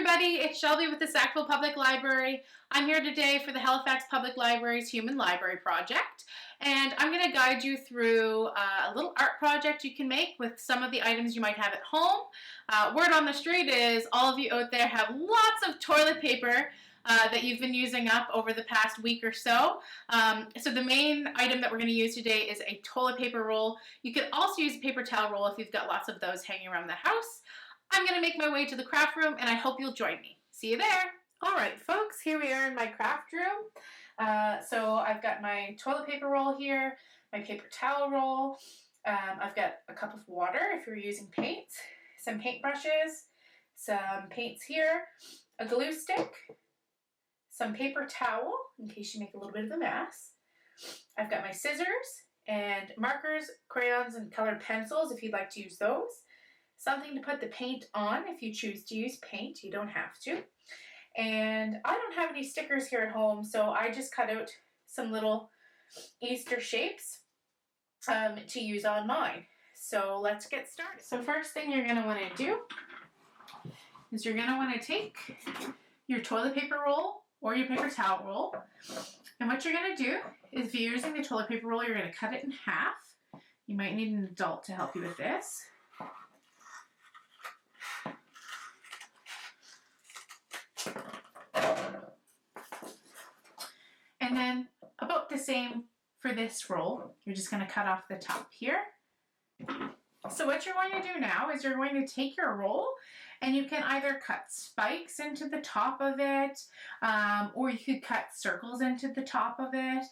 everybody, it's Shelby with the Sackville Public Library. I'm here today for the Halifax Public Library's Human Library Project, and I'm going to guide you through a little art project you can make with some of the items you might have at home. Word on the street is all of you out there have lots of toilet paper that you've been using up over the past week or so. So the main item that we're going to use today is a toilet paper roll. You could also use a paper towel roll if you've got lots of those hanging around the house. I'm going to make my way to the craft room, and I hope you'll join me. See you there. All right, folks, here we are in my craft room. So I've got my toilet paper roll here, my paper towel roll. I've got a cup of water if you're using paint, some paint brushes, some paints here, a glue stick, some paper towel in case you make a little bit of a mess. I've got my scissors and markers, crayons, and colored pencils if you'd like to use those. Something to put the paint on if you choose to use paint. You don't have to. And I don't have any stickers here at home, so I just cut out some little Easter shapes to use on mine. So let's get started. So first thing you're going to want to do is you're going to want to take your toilet paper roll or your paper towel roll. And what you're going to do is if you're using the toilet paper roll, you're going to cut it in half. You might need an adult to help you with this. And then about the same for this roll. You're just going to cut off the top here. So what you're going to do now is you're going to take your roll and you can either cut spikes into the top of it, or you could cut circles into the top of it,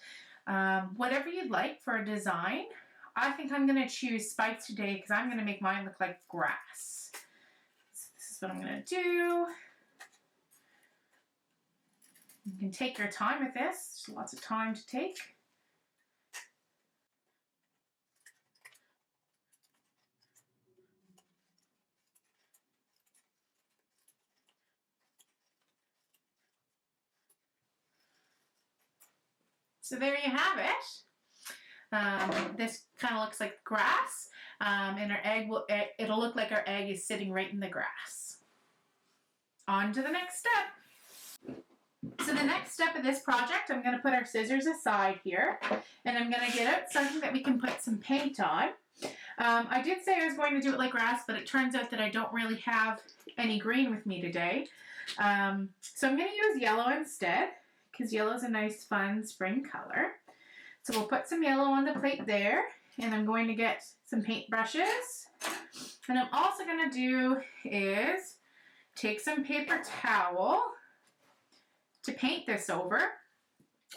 whatever you'd like for a design. I think I'm going to choose spikes today because I'm going to make mine look like grass. So this is what I'm going to do. You can take your time with this. There's lots of time to take. So there you have it. This kind of looks like grass, and our egg it'll look like our egg is sitting right in the grass. On to the next step. So the next step of this project, I'm going to put our scissors aside here, and I'm going to get out something that we can put some paint on. I did say I was going to do it like grass, but it turns out that I don't really have any green with me today. So I'm going to use yellow instead, because yellow is a nice, fun spring color. So we'll put some yellow on the plate there, and I'm going to get some paint brushes. And I'm also going to do is take some paper towel to paint this over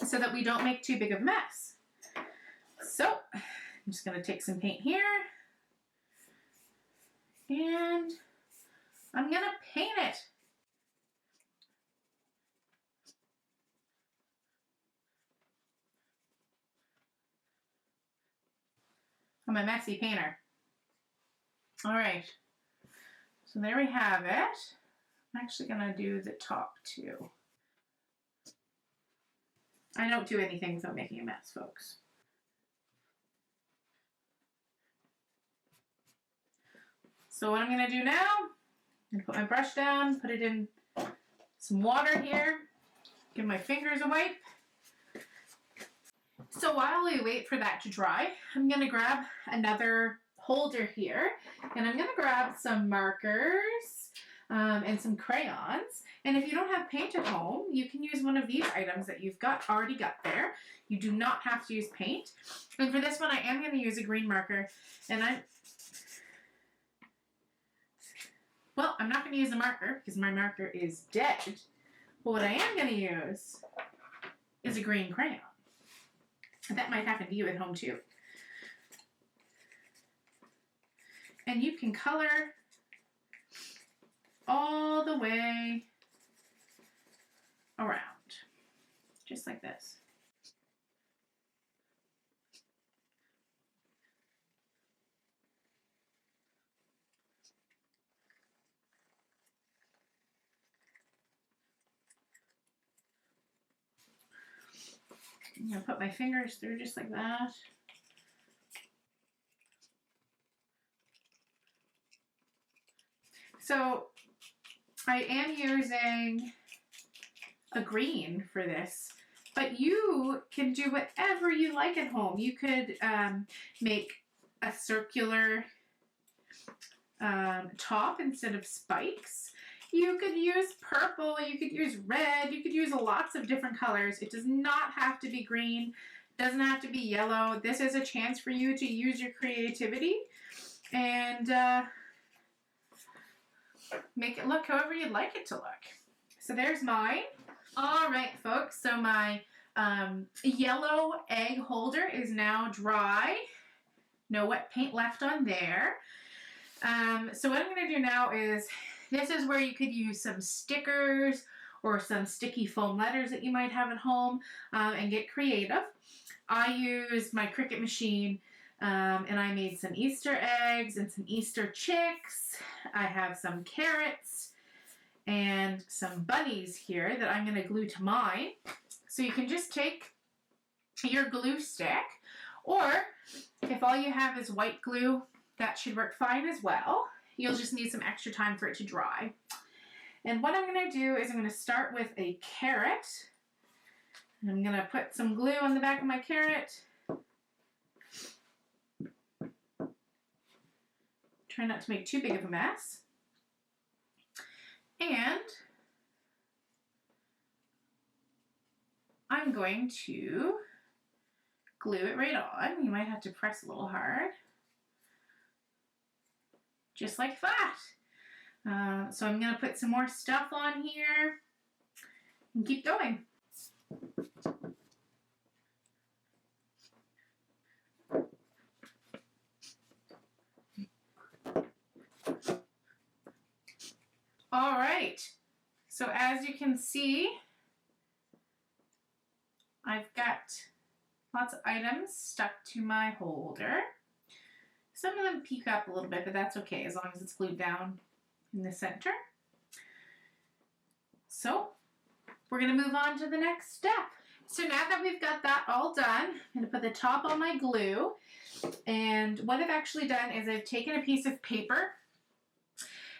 so that we don't make too big of a mess. So I'm just going to take some paint here and I'm going to paint it. I'm a messy painter. All right, so there we have it. I'm actually going to do the top too. I don't do anything without making a mess, folks. So what I'm going to do now, I'm going to put my brush down, put it in some water here, give my fingers a wipe. So while we wait for that to dry, I'm going to grab another holder here, and I'm going to grab some markers and some crayons. And if you don't have paint at home, you can use one of these items that you've already got there. You do not have to use paint. And for this one, I am going to use a green marker. And I'm not going to use a marker because my marker is dead. But what I am going to use is a green crayon. And that might happen to you at home too. And you can color all the way around, just like this. I'm going to put my fingers through just like that. So I am using a green for this, but you can do whatever you like at home. You could make a circular top instead of spikes. You could use purple, you could use red, you could use lots of different colors. It does not have to be green, doesn't have to be yellow. This is a chance for you to use your creativity and make it look however you'd like it to look. So there's mine. All right, folks, so my yellow egg holder is now dry. No wet paint left on there. So what I'm going to do now is, this is where you could use some stickers or some sticky foam letters that you might have at home and get creative. I used my Cricut machine and I made some Easter eggs and some Easter chicks. I have some carrots and some bunnies here that I'm going to glue to mine. So you can just take your glue stick, or if all you have is white glue, that should work fine as well. You'll just need some extra time for it to dry. And what I'm going to do is I'm going to start with a carrot. I'm going to put some glue on the back of my carrot. Try not to make too big of a mess. And I'm going to glue it right on. You might have to press a little hard. Just like that. So I'm going to put some more stuff on here and keep going. All right, so as you can see, I've got lots of items stuck to my holder. Some of them peek up a little bit, but that's okay as long as it's glued down in the center. So we're going to move on to the next step. So now that we've got that all done, I'm going to put the top on my glue. And what I've actually done is I've taken a piece of paper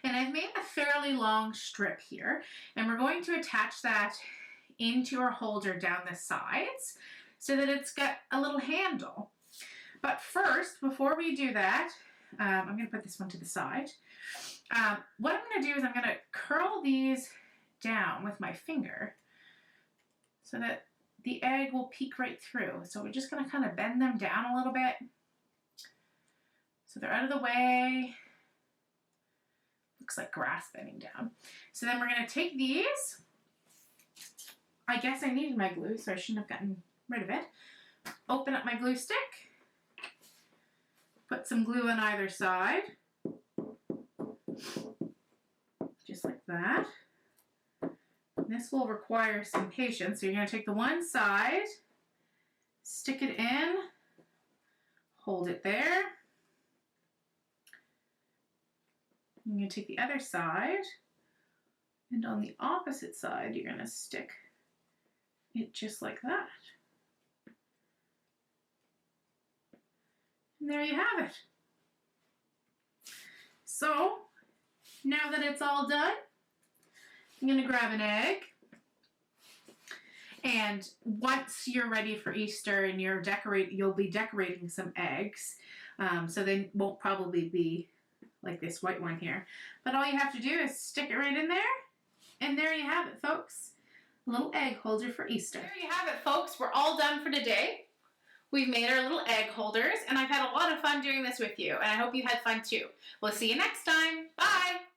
and I've made a fairly long strip here. And we're going to attach that into our holder down the sides so that it's got a little handle. But first, before we do that, I'm going to put this one to the side. What I'm going to do is I'm going to curl these down with my finger so that the egg will peek right through. So we're just going to kind of bend them down a little bit so they're out of the way. Looks like grass bending down. So then we're going to take these. I guess I needed my glue, so I shouldn't have gotten rid of it. Open up my glue stick. Put some glue on either side. Just like that. This will require some patience. So you're going to take the one side, stick it in, hold it there. You're going to take the other side, and on the opposite side, you're going to stick it just like that. And there you have it. So, now that it's all done, I'm going to grab an egg. And once you're ready for Easter and you'll be decorating some eggs. So they won't probably be like this white one here. But all you have to do is stick it right in there. And there you have it, folks. A little egg holder for Easter. There you have it, folks. We're all done for today. We've made our little egg holders, and I've had a lot of fun doing this with you, and I hope you had fun too. We'll see you next time. Bye!